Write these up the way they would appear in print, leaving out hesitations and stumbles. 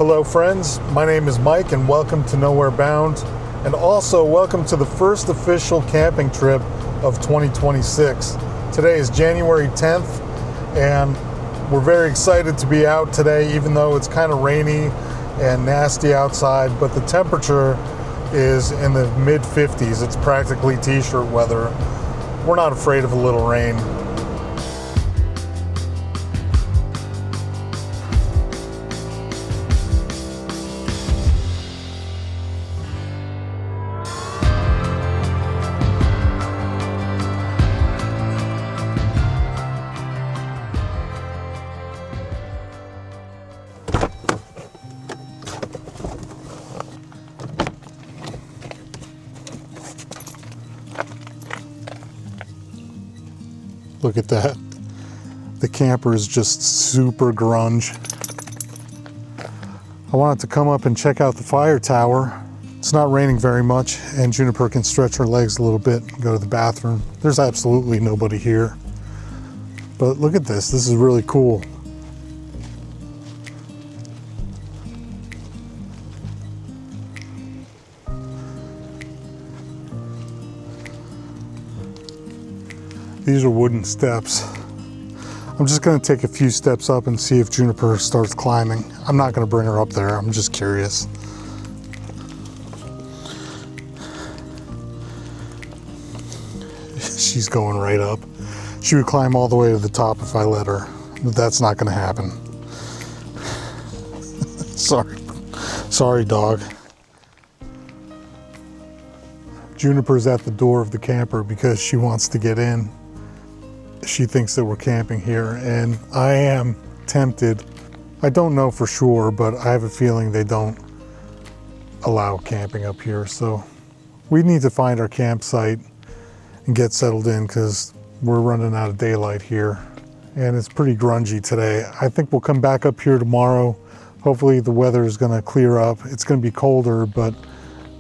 Hello friends, my name is Mike and welcome to Nowhere Bound, and also welcome to the first official camping trip of 2026. Today is January 10th and we're very excited to be out today, even though it's kind of rainy and nasty outside, but the temperature is in the mid 50s. It's practically t-shirt weather. We're not afraid of a little rain. Look at that. The camper is just super grunge. I wanted to come up and check out the fire tower. It's not raining very much and Juniper can stretch her legs a little bit and go to the bathroom. There's absolutely nobody here. But look at this. This is really cool. These are wooden steps. I'm just going to take a few steps up and see if Juniper starts climbing. I'm not going to bring her up there. I'm just curious. She's going right up. She would climb all the way to the top if I let her, but that's not going to happen. Sorry, dog. Juniper's at the door of the camper because she wants to get in. She thinks that we're camping here, and I am tempted. I don't know for sure, but I have a feeling they don't allow camping up here. So we need to find our campsite and get settled in because we're running out of daylight here. And it's pretty grungy today. I think we'll come back up here tomorrow. Hopefully the weather is going to clear up. It's going to be colder, but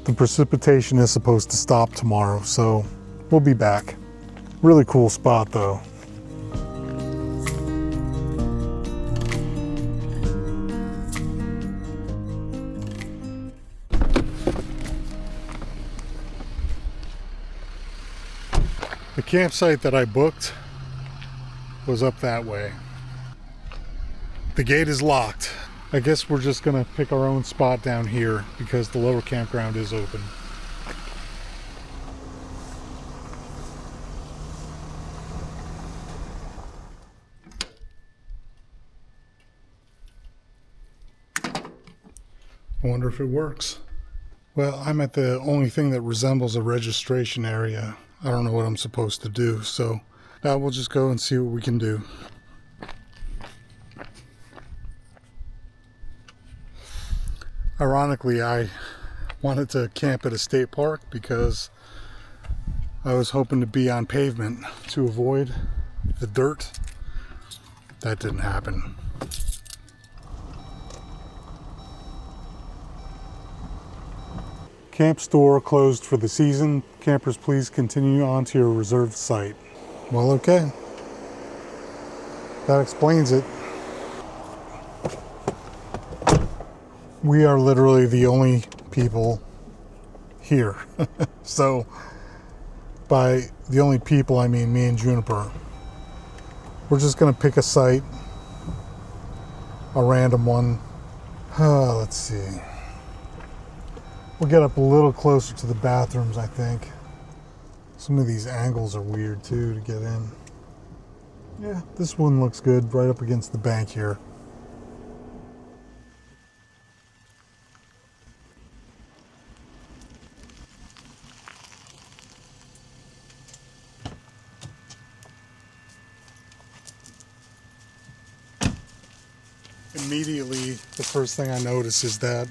the precipitation is supposed to stop tomorrow. So we'll be back. Really cool spot though. The campsite that I booked was up that way. The gate is locked. I guess we're just gonna pick our own spot down here because the lower campground is open. I wonder if it works. Well, I'm at the only thing that resembles a registration area. I don't know what I'm supposed to do, so now we'll just go and see what we can do. Ironically, I wanted to camp at a state park because I was hoping to be on pavement to avoid the dirt. That didn't happen. Camp store closed for the season. Campers, please continue on to your reserved site. Well, okay. That explains it. We are literally the only people here. So, by the only people, I mean me and Juniper. We're just gonna pick a site, a random one. Let's see. We'll get up a little closer to the bathrooms, I think. Some of these angles are weird too to get in. Yeah, this one looks good right up against the bank here. Immediately, the first thing I notice is that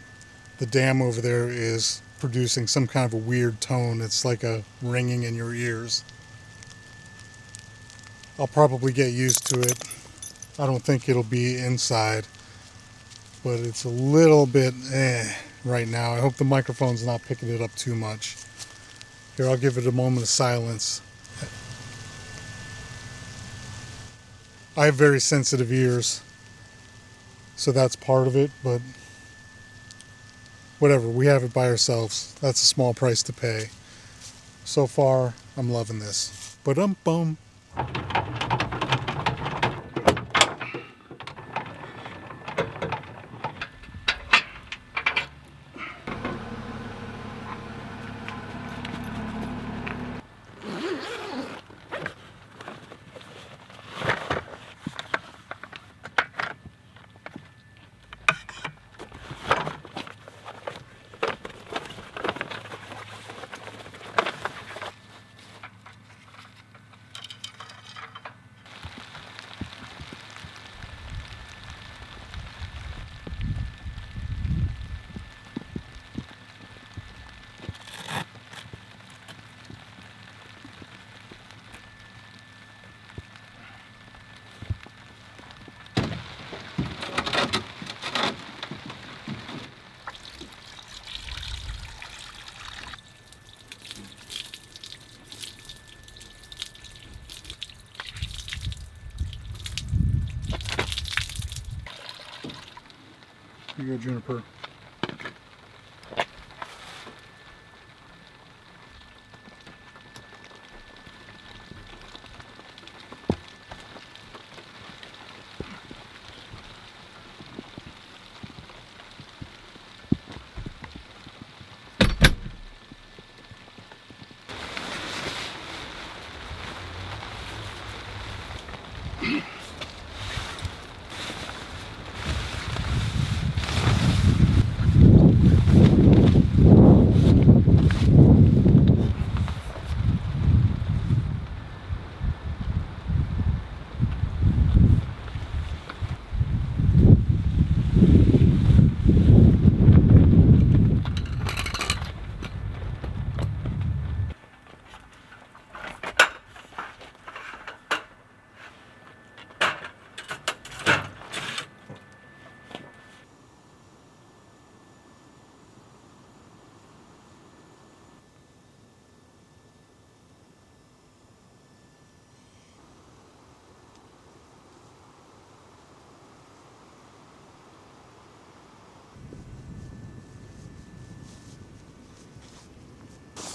the dam over there is producing some kind of a weird tone. It's like a ringing in your ears. I'll probably get used to it. I don't think it'll be inside, but it's a little bit right now. I hope the microphone's not picking it up too much. Here, I'll give it a moment of silence. I have very sensitive ears, so that's part of it, but whatever, we have it by ourselves. That's a small price to pay. So far, I'm loving this. Ba-dum-bum. Here you go, Juniper.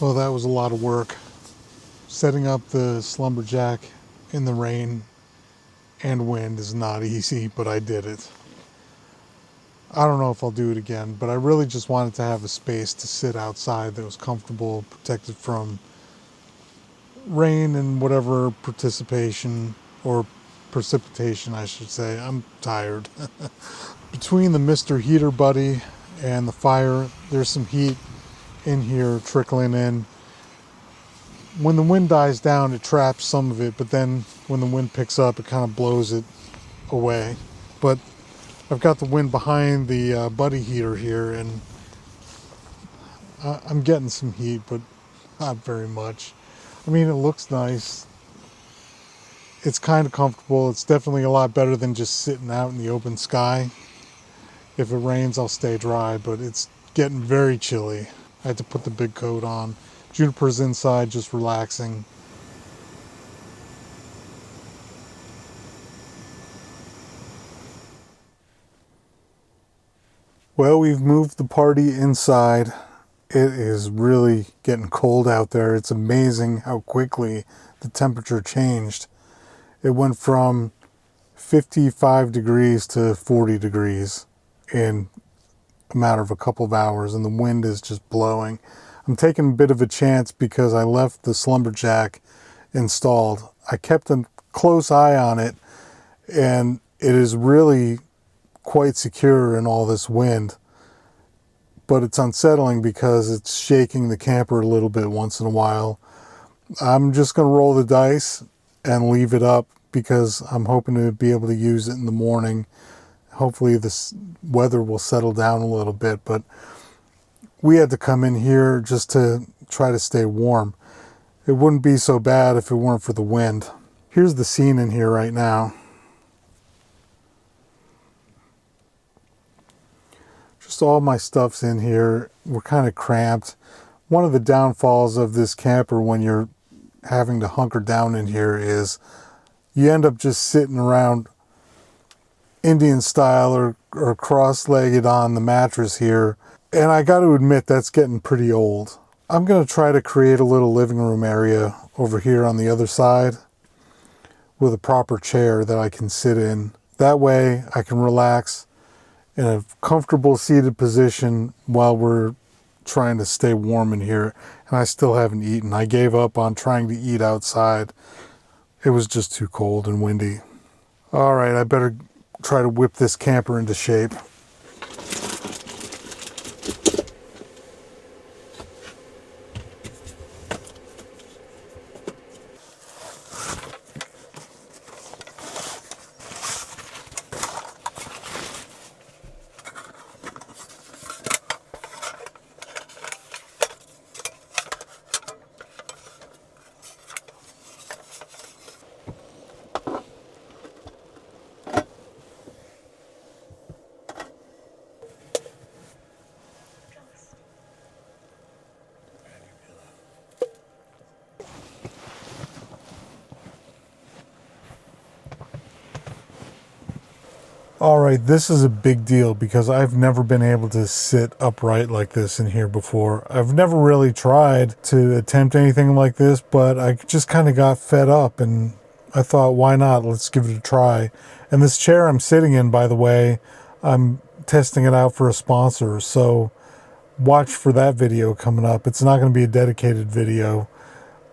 Well, that was a lot of work. Setting up the Slumberjack in the rain and wind is not easy, but I did it. I don't know if I'll do it again, but I really just wanted to have a space to sit outside that was comfortable, protected from rain and whatever participation or precipitation, I should say. I'm tired. Between the Mr. Heater Buddy and the fire, there's some heat in here trickling in. When the wind dies down, it traps some of it, but then when the wind picks up, it kind of blows it away. But I've got the wind behind the buddy heater here, and I'm getting some heat, but not very much. I mean, it looks nice. It's kind of comfortable. It's definitely a lot better than just sitting out in the open sky. If it rains, I'll stay dry, but it's getting very chilly. I had to put the big coat on. Juniper's inside just relaxing. Well, we've moved the party inside. It is really getting cold out there. It's amazing how quickly the temperature changed. It went from 55 degrees to 40 degrees in a matter of a couple of hours, and the wind is just blowing. I'm taking a bit of a chance because I left the Slumberjack installed. I kept a close eye on it, and it is really quite secure in all this wind, but it's unsettling because it's shaking the camper a little bit once in a while. I'm just going to roll the dice and leave it up because I'm hoping to be able to use it in the morning. Hopefully this weather will settle down a little bit, but we had to come in here just to try to stay warm. It wouldn't be so bad if it weren't for the wind. Here's the scene in here right now. Just all my stuff's in here. We're kind of cramped. One of the downfalls of this camper when you're having to hunker down in here is you end up just sitting around Indian style or cross-legged on the mattress here. And I got to admit, that's getting pretty old. I'm going to try to create a little living room area over here on the other side with a proper chair that I can sit in. That way I can relax in a comfortable seated position while we're trying to stay warm in here. And I still haven't eaten. I gave up on trying to eat outside. It was just too cold and windy. All right, I better try to whip this camper into shape. All right, this is a big deal because I've never been able to sit upright like this in here before. I've never really tried to attempt anything like this, but I just kind of got fed up and I thought, why not? Let's give it a try. And this chair I'm sitting in, by the way, I'm testing it out for a sponsor, so watch for that video coming up. It's not going to be a dedicated video,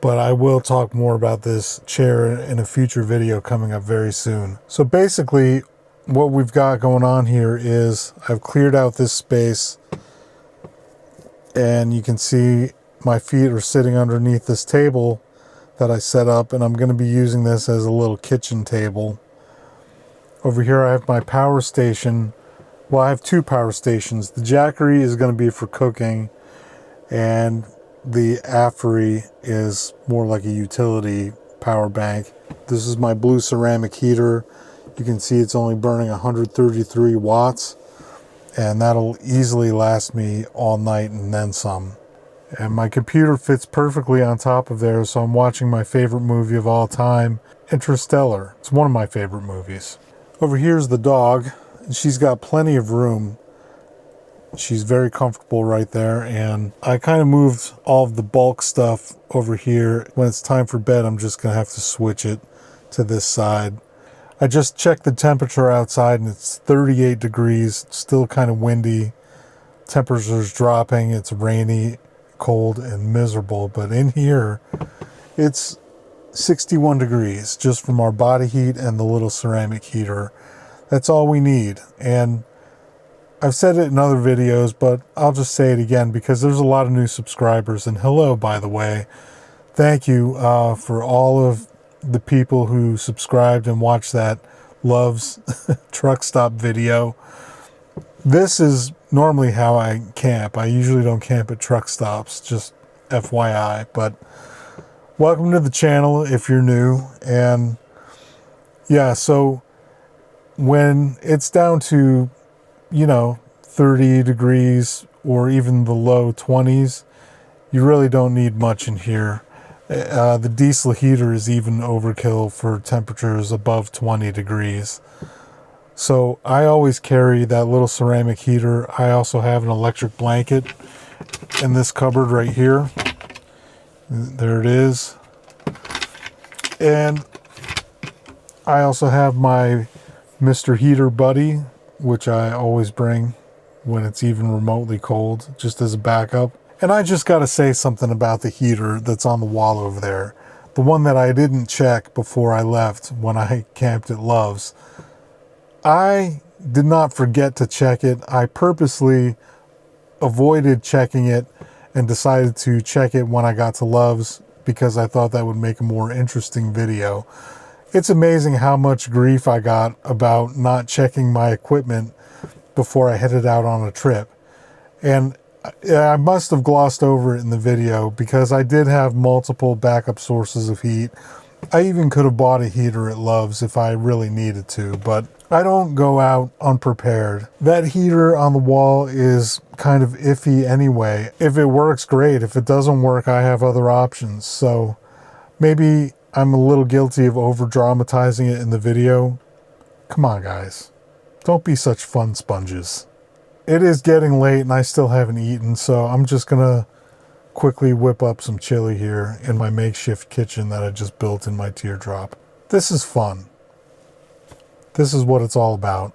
but I will talk more about this chair in a future video coming up very soon. So basically, what we've got going on here is I've cleared out this space and you can see my feet are sitting underneath this table that I set up, and I'm going to be using this as a little kitchen table. Over here I have my power station. Well, I have two power stations. The Jackery is going to be for cooking, and the Affery is more like a utility power bank. This is my blue ceramic heater. You can see it's only burning 133 watts, and that'll easily last me all night and then some. And my computer fits perfectly on top of there, so I'm watching my favorite movie of all time, Interstellar. It's one of my favorite movies. Over here's the dog, and she's got plenty of room. She's very comfortable right there, and I kind of moved all of the bulk stuff over here. When it's time for bed, I'm just going to have to switch it to this side. I just checked the temperature outside and it's 38 degrees, still kind of windy. Temperature's dropping, it's rainy, cold, and miserable. But in here, it's 61 degrees just from our body heat and the little ceramic heater. That's all we need. And I've said it in other videos, but I'll just say it again because there's a lot of new subscribers. And hello, by the way. Thank you for all of the people who subscribed and watched that Love's truck stop video. This is normally how I camp. I usually don't camp at truck stops, just FYI. But welcome to the channel if you're new. And yeah, so when it's down to, 30 degrees or even the low 20s, you really don't need much in here. The diesel heater is even overkill for temperatures above 20 degrees. So I always carry that little ceramic heater. I also have an electric blanket in this cupboard right here. There it is. And I also have my Mr. Heater Buddy, which I always bring when it's even remotely cold, just as a backup. And I just got to say something about the heater that's on the wall over there. The one that I didn't check before I left when I camped at Love's. I did not forget to check it. I purposely avoided checking it and decided to check it when I got to Love's because I thought that would make a more interesting video. It's amazing how much grief I got about not checking my equipment before I headed out on a trip. And I must have glossed over it in the video because I did have multiple backup sources of heat. I even could have bought a heater at Love's if I really needed to, but I don't go out unprepared. That heater on the wall is kind of iffy anyway. If it works, great. If it doesn't work, I have other options. So maybe I'm a little guilty of over dramatizing it in the video. Come on, guys. Don't be such fun sponges. It is getting late and I still haven't eaten, so I'm just gonna quickly whip up some chili here in my makeshift kitchen that I just built in my teardrop. This is fun. This is what it's all about.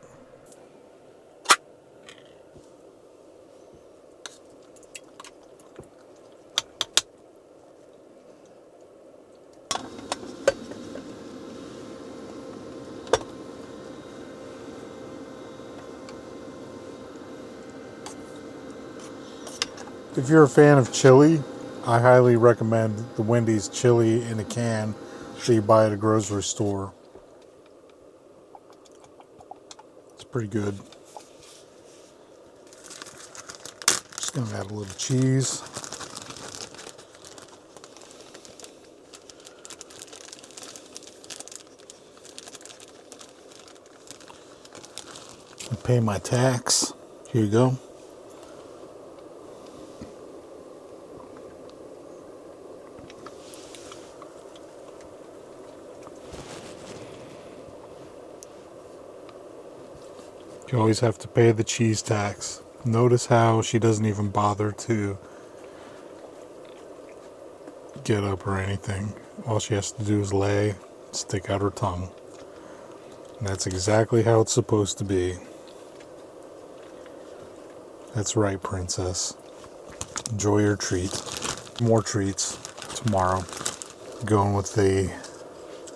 If you're a fan of chili, I highly recommend the Wendy's chili in a can that you buy at a grocery store. It's pretty good. Just gonna add a little cheese. And pay my tax. Here you go. You always have to pay the cheese tax. Notice how she doesn't even bother to get up or anything. All she has to do is lay, stick out her tongue. And that's exactly how it's supposed to be. That's right, princess. Enjoy your treat. More treats tomorrow. Going with the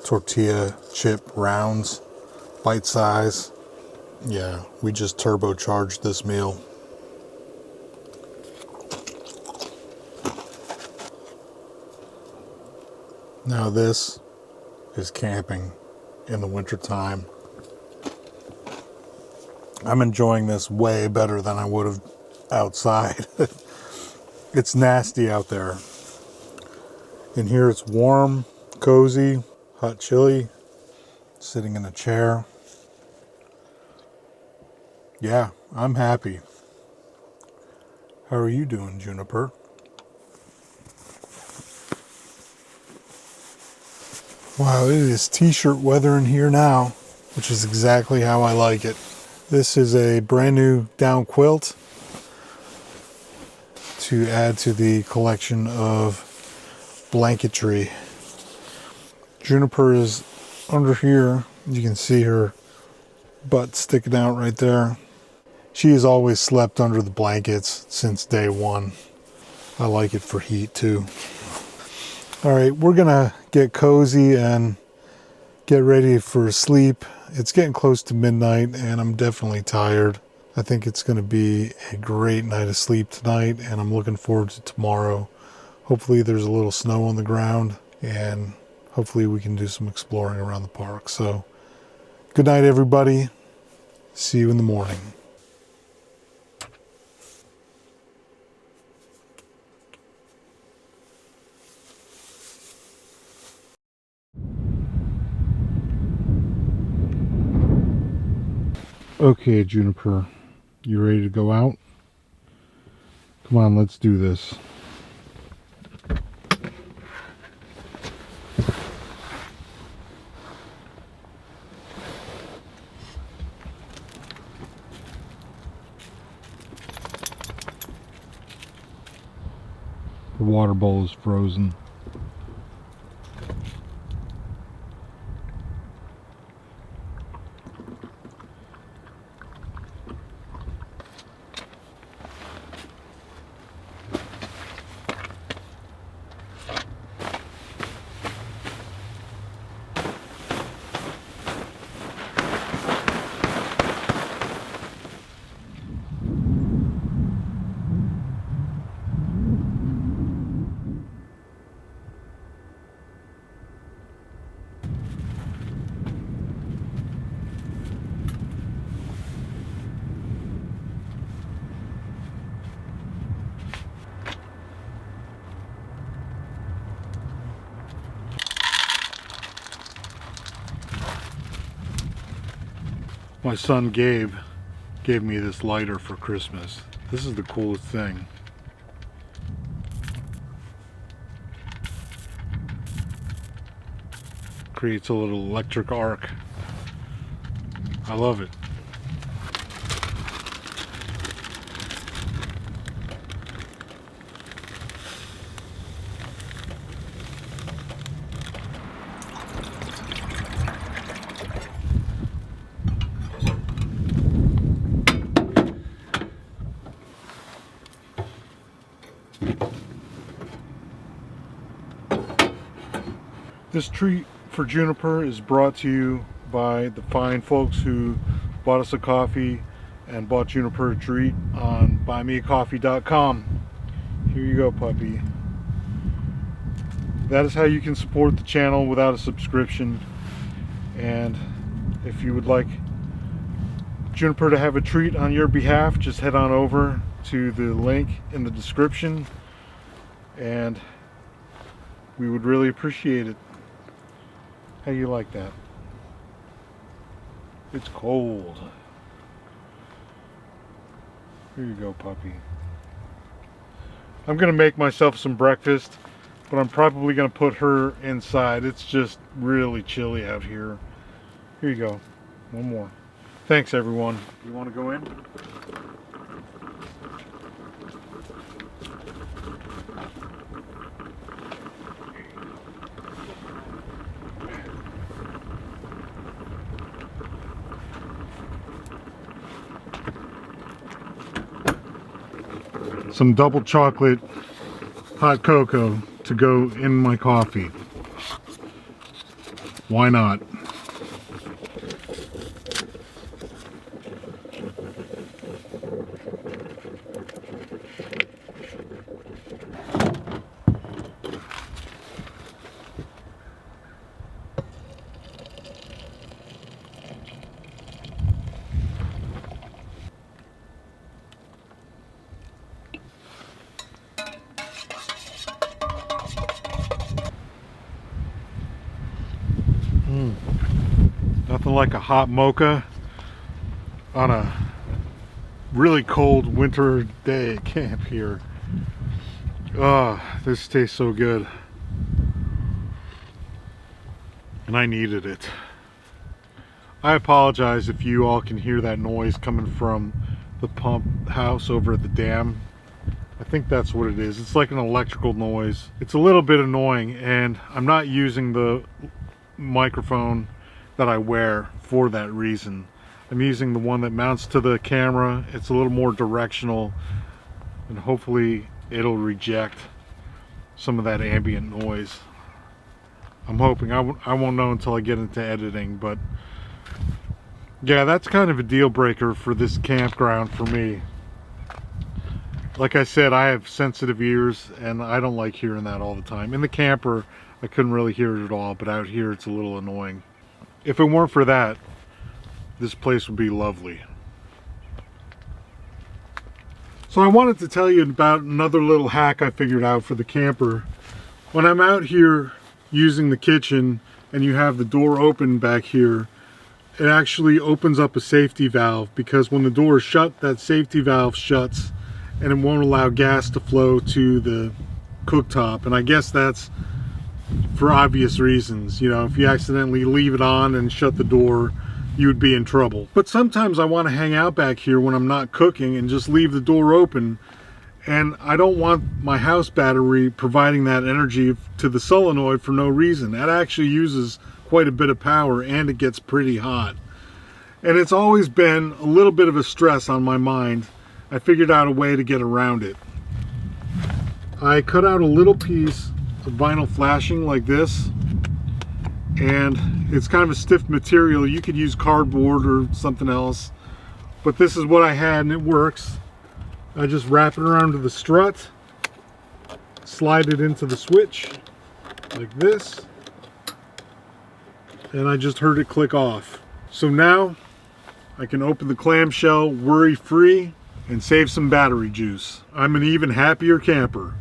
tortilla chip rounds, bite size. Yeah, we just turbocharged this meal. Now this is camping in the wintertime. I'm enjoying this way better than I would have outside. It's nasty out there. In here it's warm, cozy, hot chili, sitting in a chair. Yeah, I'm happy. How are you doing, Juniper? Wow, it is t-shirt weather in here now, which is exactly how I like it. This is a brand new down quilt to add to the collection of blanketry. Juniper is under here. You can see her butt sticking out right there. She has always slept under the blankets since day one. I like it for heat too. All right, we're gonna get cozy and get ready for sleep. It's getting close to midnight and I'm definitely tired. I think it's gonna be a great night of sleep tonight and I'm looking forward to tomorrow. Hopefully there's a little snow on the ground and hopefully we can do some exploring around the park. So good night, everybody. See you in the morning. Okay, Juniper, you ready to go out? Come on, let's do this. The water bowl is frozen. My son Gabe gave me this lighter for Christmas. This is the coolest thing. Creates a little electric arc. I love it. This treat for Juniper is brought to you by the fine folks who bought us a coffee and bought Juniper a treat on buymeacoffee.com. Here you go, puppy. That is how you can support the channel without a subscription. And if you would like Juniper to have a treat on your behalf, just head on over to the link in the description and we would really appreciate it. How do you like that? It's cold. Here you go, puppy. I'm gonna make myself some breakfast, but I'm probably gonna put her inside. It's just really chilly out here. Here you go. One more. Thanks, everyone. You want to go in? Some double chocolate hot cocoa to go in my coffee. Why not? Nothing like a hot mocha on a really cold winter day at camp here. This tastes so good. And I needed it. I apologize if you all can hear that noise coming from the pump house over at the dam. I think that's what it is. It's like an electrical noise. It's a little bit annoying, and I'm not using the microphone that I wear for that reason. I'm using the one that mounts to the camera. It's a little more directional, and hopefully it'll reject some of that ambient noise. I'm hoping. I won't know until I get into editing, but yeah, that's kind of a deal breaker for this campground for me. Like I said, I have sensitive ears and I don't like hearing that all the time. In the camper, I couldn't really hear it at all, but out here it's a little annoying. If it weren't for that, this place would be lovely. So I wanted to tell you about another little hack I figured out for the camper. When I'm out here using the kitchen and you have the door open back here, it actually opens up a safety valve, because when the door is shut, that safety valve shuts and it won't allow gas to flow to the cooktop. And I guess that's for obvious reasons. You know, if you accidentally leave it on and shut the door, you would be in trouble. But sometimes I want to hang out back here when I'm not cooking and just leave the door open, and I don't want my house battery providing that energy to the solenoid for no reason. That actually uses quite a bit of power and it gets pretty hot. And it's always been a little bit of a stress on my mind. I figured out a way to get around it. I cut out a little piece of vinyl flashing like this, and it's kind of a stiff material. You could use cardboard or something else, but this is what I had and it works. I just wrap it around to the strut, slide it into the switch like this, and I just heard it click off. So now I can open the clamshell worry-free and save some battery juice. I'm an even happier camper.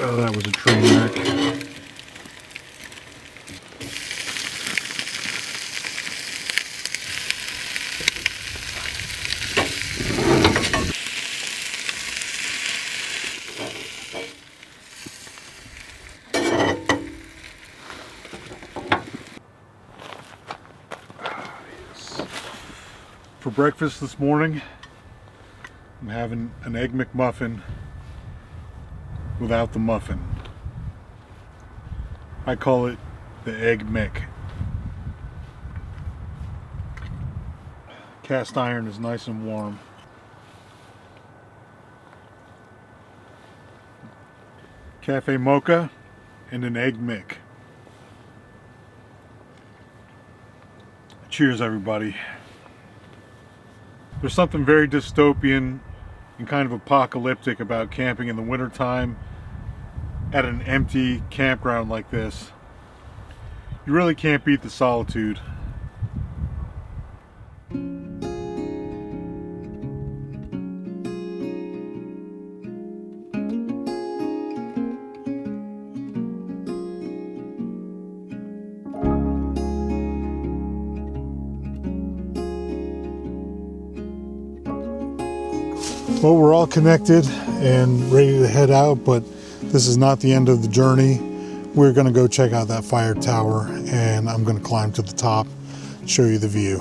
Oh, that was a train wreck. For breakfast this morning, I'm having an Egg McMuffin without the muffin. I call it the Egg Mc. Cast iron is nice and warm. Cafe mocha and an Egg Mc. Cheers, everybody. There's something very dystopian and kind of apocalyptic about camping in the wintertime at an empty campground like this. You really can't beat the solitude. Well, we're all connected and ready to head out, but this is not the end of the journey. We're going to go check out that fire tower, and I'm going to climb to the top, show you the view.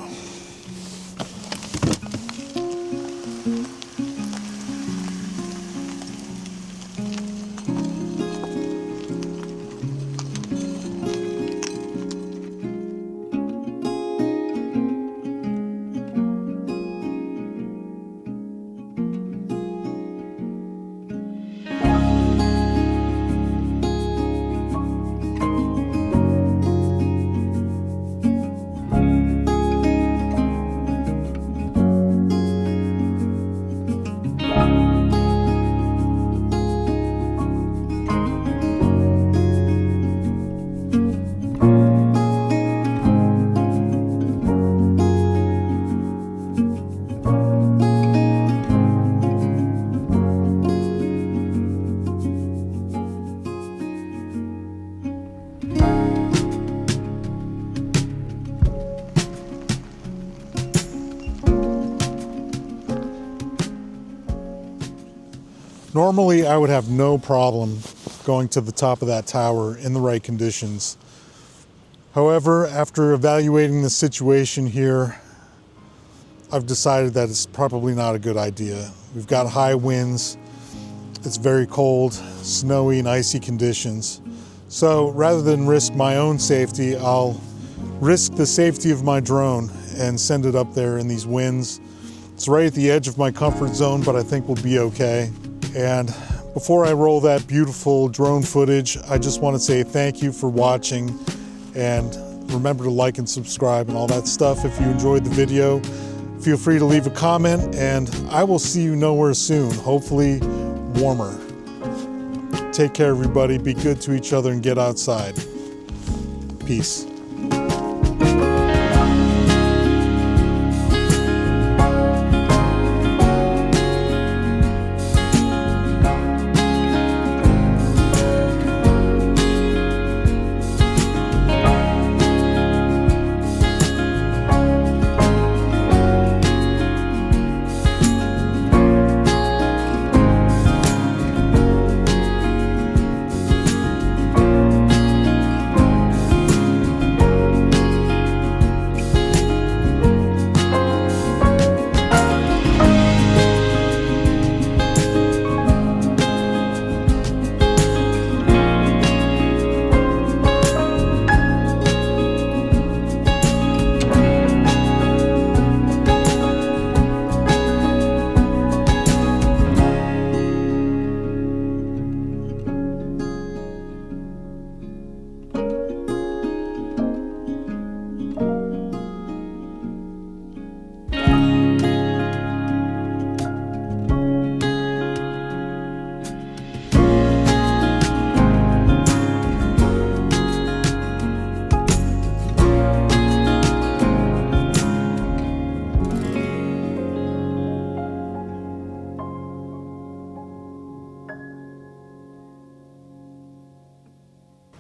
Normally, I would have no problem going to the top of that tower in the right conditions. However, after evaluating the situation here, I've decided that it's probably not a good idea. We've got high winds, it's very cold, snowy and icy conditions. So rather than risk my own safety, I'll risk the safety of my drone and send it up there in these winds. It's right at the edge of my comfort zone, but I think we'll be okay. And before I roll that beautiful drone footage, I just want to say thank you for watching, and remember to like and subscribe and all that stuff. If you enjoyed the video, feel free to leave a comment, and I will see you nowhere soon, hopefully warmer. Take care, everybody. Be good to each other and get outside. Peace.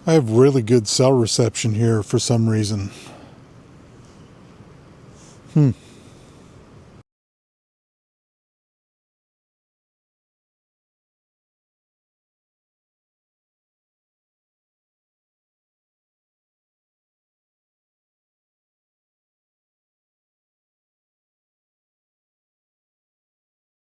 I have really good cell reception here for some reason.